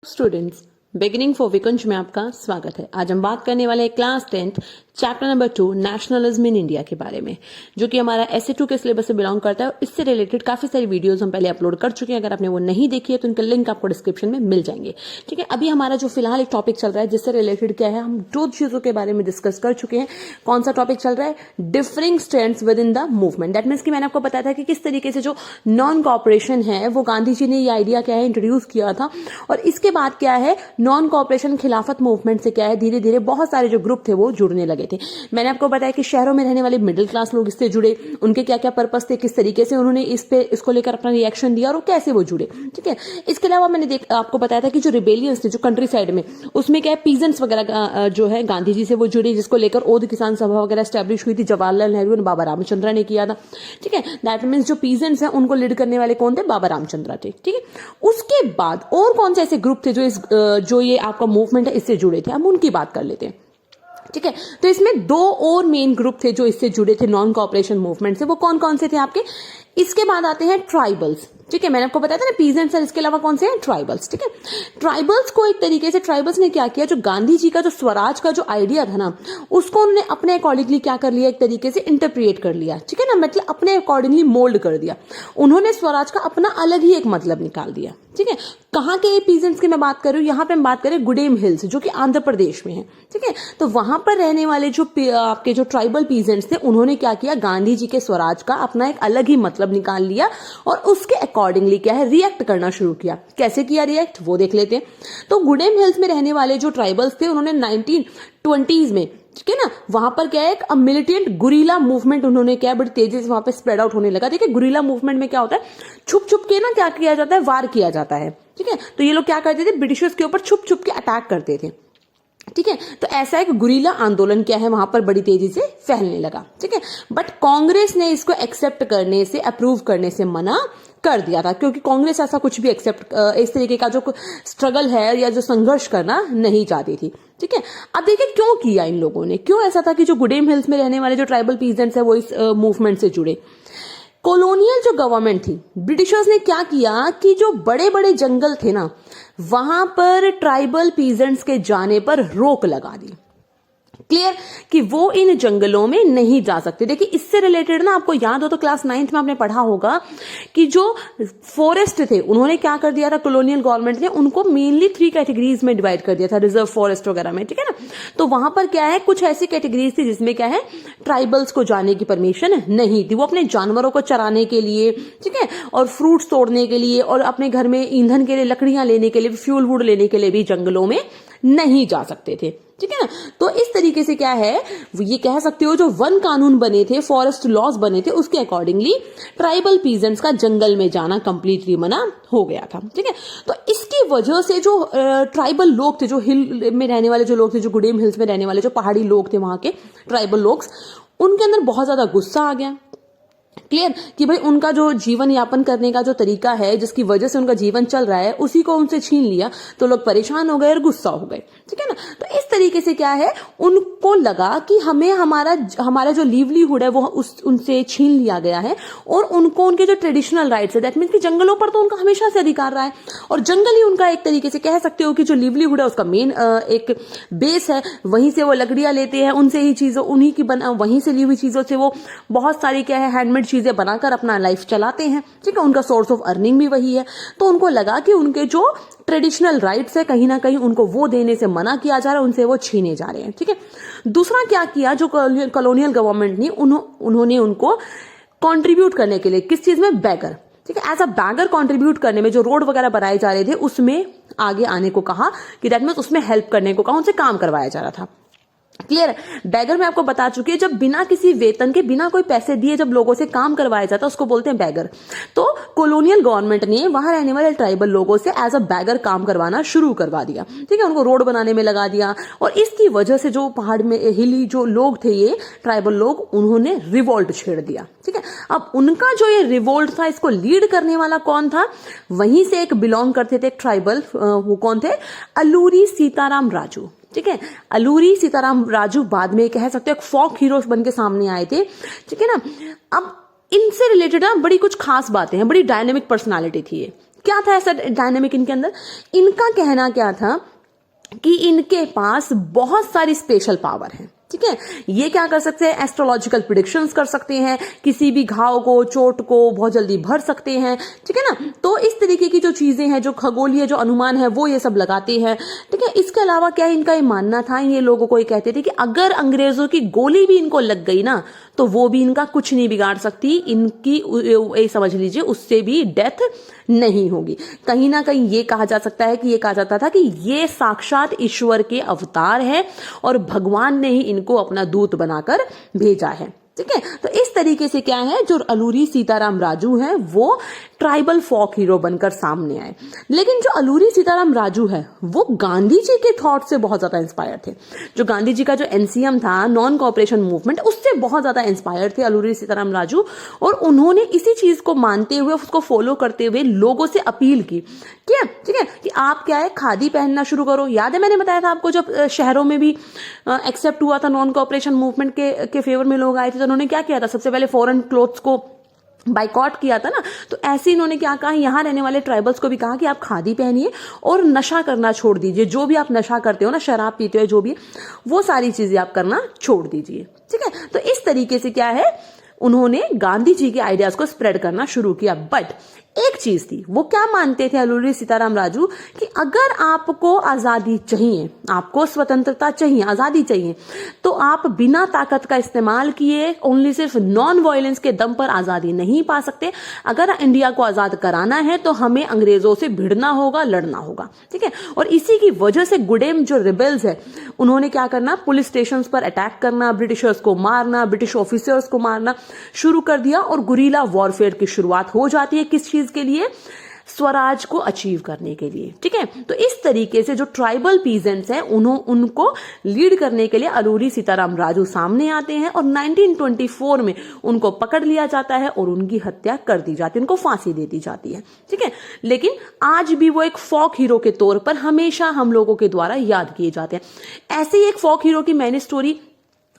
Students, beginning for विकुंज में आपका स्वागत है। आज हम बात करने वाले हैं class 10th chapter number 2 nationalism in India के बारे में, जो कि हमारा SA2 के सिलेबस से बिलोंग करता है। इससे रिलेटेड काफी सारी वीडियोस हम पहले अपलोड कर चुके हैं। अगर आपने वो नहीं देखी है तो उनका लिंक आपको डिस्क्रिप्शन में मिल जाएंगे। ठीक है, अभी हमारा जो फिलहाल एक टॉपिक चल रहा है जिससे रिलेटेड क्या है, हम दो चीजों के बारे में डिस्कस कर चुके हैं। कौन सा टॉपिक चल रहा है? Differing strands with in the movement. That means कि मैंने आपको बताया था कि किस तरीके से जो नॉन कॉपरेशन है वो गांधी जी ने ये आइडिया क्या है इंट्रोड्यूस किया था, और इसके बाद क्या है नॉन कॉपरेशन खिलाफत मूवमेंट से क्या है धीरे धीरे बहुत सारे जो ग्रुप थे वो जुड़ने लगे थे। मैंने आपको बताया कि शहरों में रहने वाले मिडिल क्लास लोग इससे जुड़े, उनके क्या क्या पर्पस थे, किस तरीके से उन्होंने इसको लेकर अपना रिएक्शन दिया और कैसे वो जुड़े। ठीक है, इसके अलावा मैंने आपको बताया था कि जो रिबेलियंस थे जो कंट्री साइड में, उसमें क्या है पीजेंट्स वगैरह जो है गांधी जी से वो जुड़े, जिसको लेकर ओध किसान सभा वगैरह स्टैब्लिश हुई थी, जवाहरलाल नेहरू और बाबा रामचंद्र ने किया था। ठीक है, दैट मीन्स जो पीजेंट्स हैं उनको लीड करने वाले कौन थे? बाबा रामचंद्र थे। ठीक है, उसके बाद और कौन से ऐसे ग्रुप थे जो ये आपका मूवमेंट है इससे जुड़े थे, हम उनकी बात कर लेते हैं। ठीक है, तो इसमें दो और मेन ग्रुप थे जो इससे जुड़े थे नॉन कॉपरेशन मूवमेंट से। वो कौन कौन से थे आपके? इसके बाद आते हैं ट्राइबल्स। ठीक है, मैंने आपको बताया था ना पीजेंट्स और इसके अलावा कौन से हैं? ट्राइबल्स। ठीक है, ट्राइबल्स को एक तरीके से ट्राइबल्स ने क्या किया, जो गांधी जी का जो स्वराज का जो आइडिया था ना, उसको उन्होंने अपने अकॉर्डिंगली क्या कर लिया, एक तरीके से इंटरप्रिएट कर लिया। ठीक है ना, मतलब अपने अकॉर्डिंगली मोल्ड कर दिया। उन्होंने स्वराज का अपना अलग ही एक मतलब निकाल दिया। ठीक है, कहाँ के पीजेंट्स की मैं बात कर रही हूँ, यहाँ पे हम बात करें गुडेम हिल्स जो कि आंध्र प्रदेश में है। ठीक है, तो वहां पर रहने वाले जो आपके जो ट्राइबल पीजेंट्स थे, उन्होंने क्या किया, गांधी जी के स्वराज का अपना एक अलग ही मतलब निकाल लिया और उसके अकॉर्डिंगली क्या है रिएक्ट करना शुरू किया। कैसे किया रिएक्ट, वो देख लेते हैं। तो गुडेम हिल्स में रहने वाले जो ट्राइबल्स थे, उन्होंने 1920s में, ठीक है ना, वहां पर क्या है एक मिलिटेंट गुरिल्ला मूवमेंट उन्होंने क्या बड़ी तेजी से वहां पे स्प्रेड आउट होने लगा। देखिए गुरिल्ला मूवमेंट में क्या होता है, छुप छुप के ना क्या किया जाता है, वार किया जाता है। ठीक है, तो ये लोग क्या करते थे, ब्रिटिशर्स के ऊपर छुप छुप के अटैक करते थे। ठीक है, तो ऐसा एक गुरिल्ला आंदोलन क्या है वहां पर बड़ी तेजी से फैलने लगा। ठीक है, बट कांग्रेस ने इसको एक्सेप्ट करने से, अप्रूव करने से मना कर दिया था, क्योंकि कांग्रेस ऐसा कुछ भी एक्सेप्ट इस तरीके का जो स्ट्रगल है या जो संघर्ष करना नहीं चाहती थी। ठीक है, अब देखिए क्यों किया इन लोगों ने, क्यों ऐसा था कि जो गुडेम हिल्स में रहने वाले जो ट्राइबल पीजेंट्स है वो इस मूवमेंट से जुड़े। कॉलोनियल जो गवर्नमेंट थी, ब्रिटिशर्स ने क्या किया कि जो बड़े बड़े जंगल थे ना, वहां पर ट्राइबल पीजेंट्स के जाने पर रोक लगा दी। क्लियर, कि वो इन जंगलों में नहीं जा सकते। देखिए इससे रिलेटेड ना आपको याद हो तो क्लास 9th में आपने पढ़ा होगा कि जो फॉरेस्ट थे उन्होंने क्या कर दिया था, कॉलोनियल गवर्नमेंट ने उनको मेनली 3 कैटेगरीज में डिवाइड कर दिया था, रिजर्व फॉरेस्ट वगैरह में। ठीक है ना, तो वहां पर क्या है कुछ ऐसी कैटेगरीज थी जिसमें क्या है ट्राइबल्स को जाने की परमिशन नहीं थी। वो अपने जानवरों को चराने के लिए, ठीक है, और फ्रूट्स तोड़ने के लिए और अपने घर में ईंधन के लिए, लकड़ियां लेने के लिए, फ्यूल वुड लेने के लिए भी जंगलों में नहीं जा सकते थे। ठीक है ना, तो इस तरीके से क्या है, ये कह सकते हो जो वन कानून बने थे, फॉरेस्ट लॉज बने थे, उसके अकॉर्डिंगली ट्राइबल पीजेंट्स का जंगल में जाना कंप्लीटली मना हो गया था। ठीक है, तो इसकी वजह से जो ट्राइबल लोग थे, जो हिल में रहने वाले जो लोग थे, जो गुडेम हिल्स में रहने वाले जो पहाड़ी लोग थे वहां के ट्राइबल लोग, उनके अंदर बहुत ज्यादा गुस्सा आ गया। क्लियर, कि भाई उनका जो जीवन यापन करने का जो तरीका है, जिसकी वजह से उनका जीवन चल रहा है, उसी को उनसे छीन लिया, तो लोग परेशान हो गए और गुस्सा हो गए। ठीक है ना, तो इस तरीके से क्या है उनको लगा कि हमें हमारा जो लिवलीहुड है वो उनसे छीन लिया गया है, और उनको उनके जो ट्रेडिशनल राइट्स है, दैट मीन्स कि जंगलों पर तो उनका हमेशा से अधिकार रहा है, और जंगल ही उनका एक तरीके से कह सकते हो कि जो लिवलीहुड है उसका मेन एक बेस है। वहीं से वो लकड़ियां लेते हैं, उनसे ही चीजों उन्हीं की वहीं से ली हुई चीजों से वो बहुत सारी क्या है हैंडमेड चीजें बनाकर अपना लाइफ चलाते हैं। ठीक है, उनका सोर्स ऑफ अर्निंग भी वही है। तो उनको लगा कि उनके जो ट्रेडिशनल राइट्स है कहीं ना कहीं उनको वो देने से मना किया जा रहा है, उनसे वो छीने जा रहे हैं। ठीक है, दूसरा क्या किया जो कॉलोनियल गवर्नमेंट ने, उन्होंने उनको कंट्रीब्यूट करने के लिए किस चीज में, बैगर, ठीक है, एज अ बैगर कंट्रीब्यूट करने में, जो रोड वगैरह बनाए जा रहे थे उसमें आगे आने को कहा, कि दैट मीन्स उसमें हेल्प करने को कहा, उनसे काम करवाया जा रहा था। क्लियर, बैगर मैं आपको बता चुकी है, जब बिना किसी वेतन के, बिना कोई पैसे दिए जब लोगों से काम करवाया जाता है उसको बोलते हैं बैगर। तो कॉलोनियल गवर्नमेंट ने वहां रहने वाले ट्राइबल लोगों से एज अ बैगर काम करवाना शुरू करवा दिया। ठीक है, उनको रोड बनाने में लगा दिया, और इसकी वजह से जो पहाड़ में हिली जो लोग थे, ये ट्राइबल लोग, उन्होंने रिवोल्ट छेड़ दिया। ठीक है, अब उनका जो ये रिवोल्ट था, इसको लीड करने वाला कौन था, वहीं से एक बिलोंग करते थे ट्राइबल, वो कौन थे, अलूरी सीताराम राजू। ठीक है, अलूरी सीताराम राजू बाद में कह सकते हैं फोक हीरोज बन के सामने आए थे। ठीक है ना, अब इनसे रिलेटेड ना बड़ी कुछ खास बातें हैं, बड़ी डायनेमिक पर्सनालिटी थी ये। क्या था ऐसा डायनेमिक इनके अंदर? इनका कहना क्या था कि इनके पास बहुत सारी स्पेशल पावर है, ठीक है। ये क्या कर सकते हैं? एस्ट्रोलॉजिकल प्रिडिक्शंस कर सकते हैं, किसी भी घाव को, चोट को बहुत जल्दी भर सकते हैं, ठीक है ना। तो इस तरीके की जो चीजें हैं, जो खगोलीय जो अनुमान है, वो ये सब लगाते हैं, ठीक है। इसके अलावा क्या इनका ये मानना था, ये लोगों को ये कहते थे कि अगर अंग्रेजों की गोली भी इनको लग गई ना, तो वो भी इनका कुछ नहीं बिगाड़ सकती, इनकी समझ लीजिए उससे भी डेथ नहीं होगी। कहीं ना कहीं ये कहा जा सकता है कि ये कहा जाता था कि ये साक्षात ईश्वर के अवतार है और भगवान ने ही इनको अपना दूत बनाकर भेजा है, ठीक है। तो इस तरीके से क्या है, जो अलूरी सीताराम राजू हैं वो ट्राइबल फोक हीरो बनकर सामने आए। लेकिन जो अलूरी सीताराम राजू है वो गांधी जी के थॉट से बहुत ज्यादा इंस्पायर थे। जो गांधी जी का जो एनसीएम था, नॉन कोऑपरेशन मूवमेंट, उससे बहुत ज्यादा इंस्पायर थे अलूरी सीताराम राजू। और उन्होंने इसी चीज को मानते हुए, उसको फॉलो करते हुए लोगों से अपील की, क्या, ठीक है, कि आप क्या है, खादी पहनना शुरू करो। याद है मैंने बताया था आपको, जब शहरों में भी एक्सेप्ट हुआ था नॉन कोऑपरेशन मूवमेंट के फेवर में लोग आए थे, तो उन्होंने क्या किया था, सबसे पहले फॉरेन क्लोथ्स को बाइकॉट किया था ना। तो ऐसे इन्होंने क्या कहा, यहां रहने वाले ट्राइबल्स को भी कहा कि आप खादी पहनिए और नशा करना छोड़ दीजिए। जो भी आप नशा करते हो ना, शराब पीते हो, जो भी, वो सारी चीजें आप करना छोड़ दीजिए, ठीक है। तो इस तरीके से क्या है, उन्होंने गांधी जी के आइडियाज को स्प्रेड करना शुरू किया। बट एक चीज थी, वो क्या मानते थे अलूरी सीताराम राजू, कि अगर आपको आजादी चाहिए, आपको स्वतंत्रता चाहिए, आजादी चाहिए, तो आप बिना ताकत का इस्तेमाल किए, ओनली सिर्फ नॉन वायलेंस के दम पर आजादी नहीं पा सकते। अगर इंडिया को आजाद कराना है तो हमें अंग्रेजों से भिड़ना होगा, लड़ना होगा, ठीक है। और इसी की वजह से गुडेम जो रिबेल्स है, उन्होंने क्या करना, पुलिस स्टेशन पर अटैक करना, ब्रिटिशर्स को मारना, ब्रिटिश ऑफिसर्स को मारना शुरू कर दिया। और गुरीला वॉरफेयर की शुरुआत हो जाती है, किस चीज के लिए, स्वराज को अचीव करने के लिए, ठीक है। तो इस तरीके से जो ट्राइबल पीजेंट्स हैं, उनको लीड करने के लिए अलूरी सीताराम राजू सामने आते हैं। और 1924 में उनको पकड़ लिया जाता है और उनकी हत्या कर दी जाती है, उनको फांसी दे दी जाती है, ठीक है। लेकिन आज भी वो एक फोक हीरो के तौर पर हमेशा हम लोगों के द्वारा याद किए जाते हैं। ऐसे ही एक फोक हीरो की मैंने स्टोरी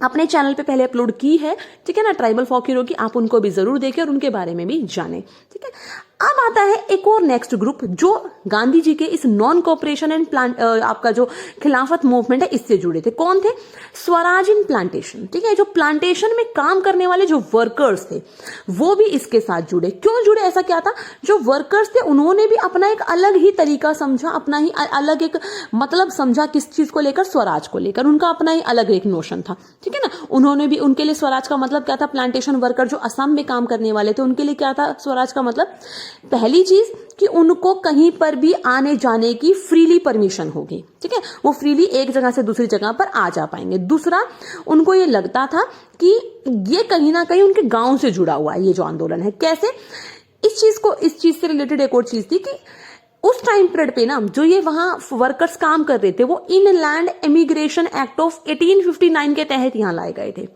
अपने चैनल पे पहले अपलोड की है, ठीक है ना, ट्राइबल फोक हीरो की, आप उनको भी जरूर देखें और उनके बारे में भी जानें, ठीक है। अब आता है एक और नेक्स्ट ग्रुप जो गांधी जी के इस नॉन कोऑपरेशन एंड आपका जो खिलाफत मूवमेंट है, इससे जुड़े थे। कौन थे? स्वराज इन प्लांटेशन, ठीक है। जो प्लांटेशन में काम करने वाले जो वर्कर्स थे, वो भी इसके साथ जुड़े। क्यों जुड़े? ऐसा क्या था, जो वर्कर्स थे उन्होंने भी अपना एक अलग ही तरीका समझा, अपना ही अलग एक मतलब समझा, किस चीज को लेकर, स्वराज को लेकर। उनका अपना ही अलग एक नोशन था, ठीक है ना। उन्होंने भी, उनके लिए स्वराज का मतलब क्या था, प्लांटेशन वर्कर जो असम में काम करने वाले थे, उनके लिए क्या था स्वराज का मतलब? पहली चीज कि उनको कहीं पर भी आने जाने की फ्रीली परमिशन होगी, ठीक है, वो फ्रीली एक जगह से दूसरी जगह पर आ जा पाएंगे। दूसरा, उनको ये लगता था कि ये कहीं ना कहीं उनके गांव से जुड़ा हुआ है, ये जो आंदोलन है। कैसे? इस चीज से रिलेटेड एक और चीज थी कि उस टाइम पीरियड पे ना, जो ये वहां वर्कर्स काम कर रहे थे, वो इनलैंड इमिग्रेशन एक्ट ऑफ 1859 के तहत यहां लाए गए थे,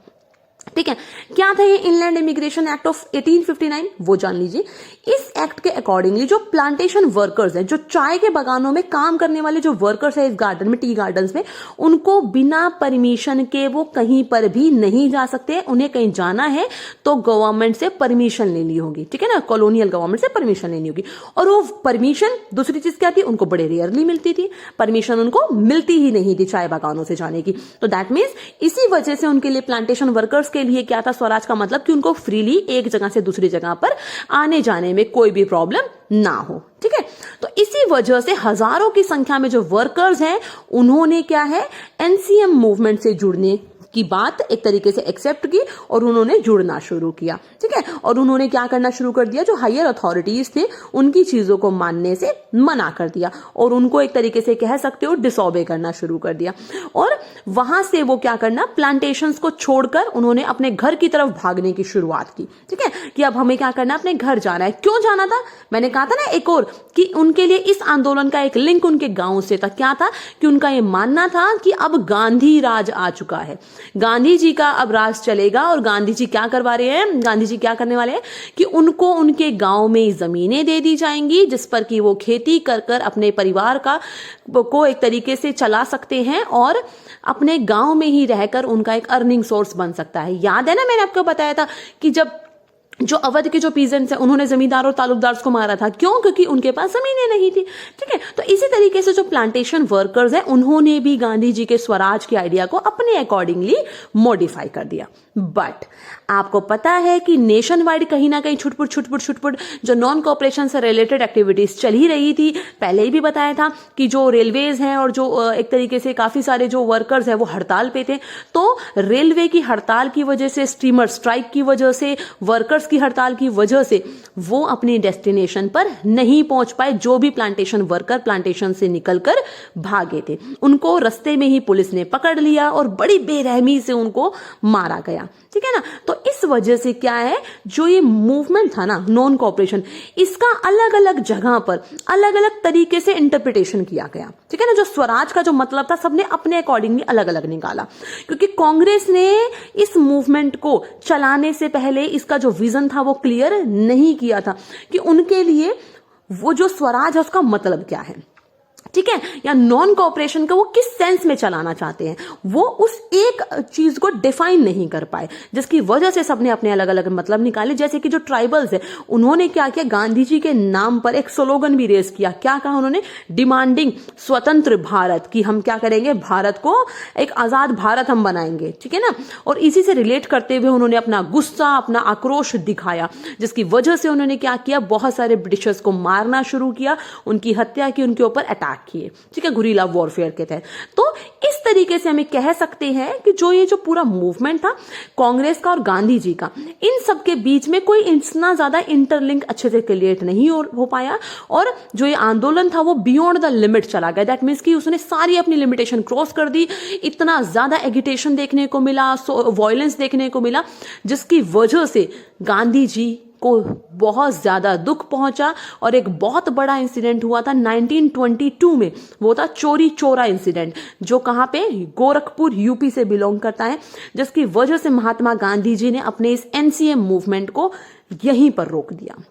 ठीक है। क्या था ये इनलैंड इमिग्रेशन एक्ट ऑफ 1859? वो जान लीजिए। इस एक्ट के अकॉर्डिंगली जो प्लांटेशन वर्कर्स हैं, जो चाय के बागानों में काम करने वाले जो वर्कर्स हैं, इस गार्डन में, टी गार्डन्स में, उनको बिना परमिशन के वो कहीं पर भी नहीं जा सकते। उन्हें कहीं जाना है तो गवर्नमेंट से परमिशन लेनी होगी, ठीक है ना, कॉलोनियल गवर्नमेंट से परमिशन लेनी होगी। और वो परमिशन, दूसरी चीज क्या थी, उनको बड़े रेयरली मिलती थी, परमिशन उनको मिलती ही नहीं थी चाय बागानों से जाने की। तो दैट मीन्स इसी वजह से उनके लिए, प्लांटेशन वर्कर्स के लिए क्या था स्वराज का मतलब, कि उनको फ्रीली एक जगह से दूसरी जगह पर आने जाने में कोई भी प्रॉब्लम ना हो, ठीक है। तो इसी वजह से हजारों की संख्या में जो वर्कर्स हैं, उन्होंने क्या है, एनसीएम मूवमेंट से जुड़ने की बात एक तरीके से एक्सेप्ट की और उन्होंने जुड़ना शुरू किया, ठीक है। और उन्होंने क्या करना शुरू कर दिया, जो हायर अथॉरिटीज थे उनकी चीजों को मानने से मना कर दिया और उनको एक तरीके से कह सकते हो डिसऑबे करना शुरू कर दिया। और वहां से वो क्या करना, प्लांटेशंस को छोड़कर उन्होंने अपने घर की तरफ भागने की शुरुआत की, ठीक है, कि अब हमें क्या करना, अपने घर जाना है। क्यों जाना था? मैंने कहा था ना एक और, कि उनके लिए इस आंदोलन का एक लिंक उनके गांव से था। क्या था? कि उनका ये मानना था कि अब गांधी राज आ चुका है, गांधी जी का अब राज चलेगा। और गांधी जी क्या करवा रहे हैं, गांधी जी क्या करने वाले हैं, कि उनको उनके गांव में जमीनें दे दी जाएंगी, जिस पर कि वो खेती कर कर अपने परिवार को एक तरीके से चला सकते हैं और अपने गांव में ही रहकर उनका एक अर्निंग सोर्स बन सकता है। याद है ना, मैंने आपको बताया था कि जब जो अवध के जो पीजेंट्स हैं उन्होंने जमींदार और तालुकदार को मारा था, क्यों? क्योंकि उनके पास जमीनें नहीं थी। ठीक है, तो इसी तरीके से जो प्लांटेशन वर्कर्स हैं उन्होंने भी गांधी जी के स्वराज के आइडिया को अपने अकॉर्डिंगली मॉडिफाई कर दिया। बट आपको पता है कि नेशन वाइड कहीं ना कहीं छुटपुट जो नॉन कोऑपरेशन से रिलेटेड एक्टिविटीज चल ही रही थी। पहले ही भी बताया था कि जो रेलवेज हैं और जो एक तरीके से काफी सारे जो वर्कर्स हैं वो हड़ताल पे थे, तो रेलवे की हड़ताल की वजह से, स्टीमर स्ट्राइक की वजह से, वर्कर्स की हड़ताल की वजह से वो अपनी डेस्टिनेशन पर नहीं पहुंच पाए। जो भी प्लांटेशन वर्कर प्लांटेशन से निकलकर भागे थे उनको रास्ते में ही पुलिस ने पकड़ लिया और बड़ी बेरहमी से उनको मारा गया। ठीक है ना, तो इस वजह से क्या है, जो ये मूवमेंट था ना नॉन कोऑपरेशन, इसका अलग अलग जगह पर अलग अलग तरीके से इंटरप्रिटेशन किया गया। ठीक है ना, जो स्वराज का जो मतलब था सबने अपने अकॉर्डिंगली अलग अलग निकाला, क्योंकि कांग्रेस ने इस मूवमेंट को चलाने से पहले इसका जो विजन था वो क्लियर नहीं किया था कि उनके लिए वो जो स्वराज है उसका मतलब क्या है। ठीक है, या नॉन कोऑपरेशन का वो किस सेंस में चलाना चाहते हैं, वो उस एक चीज को डिफाइन नहीं कर पाए, जिसकी वजह से सबने अपने अलग अलग मतलब निकाले। जैसे कि जो ट्राइबल्स है उन्होंने क्या किया, गांधी जी के नाम पर एक स्लोगन भी रेज किया। क्या कहा उन्होंने? डिमांडिंग स्वतंत्र भारत, की हम क्या करेंगे, भारत को एक आजाद भारत हम बनाएंगे। ठीक है ना, और इसी से रिलेट करते हुए उन्होंने अपना गुस्सा, अपना आक्रोश दिखाया, जिसकी वजह से उन्होंने क्या किया, बहुत सारे ब्रिटिशर्स को मारना शुरू किया, उनकी हत्या की, उनके ऊपर अटैक किए। ठीक है, गुरिल्ला वॉरफेयर के तहत। तो इस तरीके से हमें कह सकते हैं कि जो ये जो पूरा मूवमेंट था कांग्रेस का और गांधी जी का, इन सब के बीच में कोई इतना ज्यादा इंटरलिंक अच्छे से क्रिएट नहीं हो पाया, और जो ये आंदोलन था वो बियॉन्ड द लिमिट चला गया। दैट मीन्स कि उसने सारी अपनी लिमिटेशन क्रॉस कर दी। इतना ज्यादा एगिटेशन देखने को मिला, वायलेंस देखने को मिला, जिसकी वजह से गांधी जी को बहुत ज्यादा दुख पहुंचा। और एक बहुत बड़ा इंसिडेंट हुआ था 1922 में, वो था चोरी चोरा इंसिडेंट, जो कहां पे, गोरखपुर यूपी से बिलोंग करता है, जिसकी वजह से महात्मा गांधी जी ने अपने इस एनसीएम मूवमेंट को यहीं पर रोक दिया।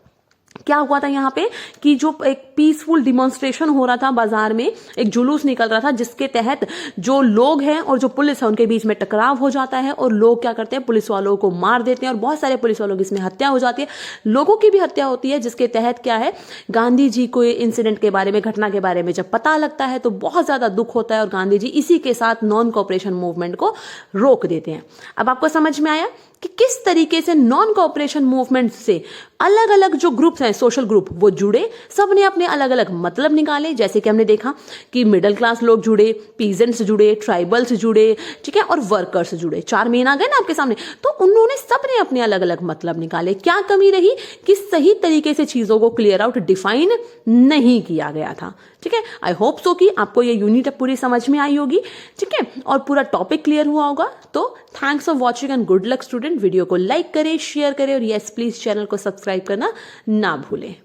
क्या हुआ था यहाँ पे कि जो एक पीसफुल डिमॉन्स्ट्रेशन हो रहा था बाजार में, एक जुलूस निकल रहा था, जिसके तहत जो लोग हैं और जो पुलिस है उनके बीच में टकराव हो जाता है, और लोग क्या करते हैं, पुलिस वालों को मार देते हैं, और बहुत सारे पुलिस वालों की इसमें हत्या हो जाती है, लोगों की भी हत्या होती है। जिसके तहत क्या है, गांधी जी को इंसिडेंट के बारे में, घटना के बारे में जब पता लगता है तो बहुत ज्यादा दुख होता है, और गांधी जी इसी के साथ नॉन कोऑपरेशन मूवमेंट को रोक देते हैं। अब आपको समझ में आया कि किस तरीके से नॉन कोऑपरेशन मूवमेंट से अलग अलग जो ग्रुप्स हैं, सोशल ग्रुप, वो जुड़े, सबने अपने अलग अलग मतलब निकाले। जैसे कि हमने देखा कि मिडिल क्लास लोग जुड़े, पीजेंट्स जुड़े, ट्राइबल्स जुड़े, ठीक है, और वर्कर्स जुड़े। 4 मेन आ गए ना आपके सामने। तो उन्होंने सबने अपने अलग अलग मतलब निकाले। क्या कमी रही कि सही तरीके से चीजों को क्लियर आउट, डिफाइन नहीं किया गया था। ठीक है, आई होप सो कि आपको ये यूनिट पूरी समझ में आई होगी। ठीक है, और पूरा टॉपिक क्लियर हुआ होगा। तो thanks for watching and good luck student. Video को लाइक करें, शेयर करें, और यस प्लीज चैनल को सब्सक्राइब करना ना भूलें।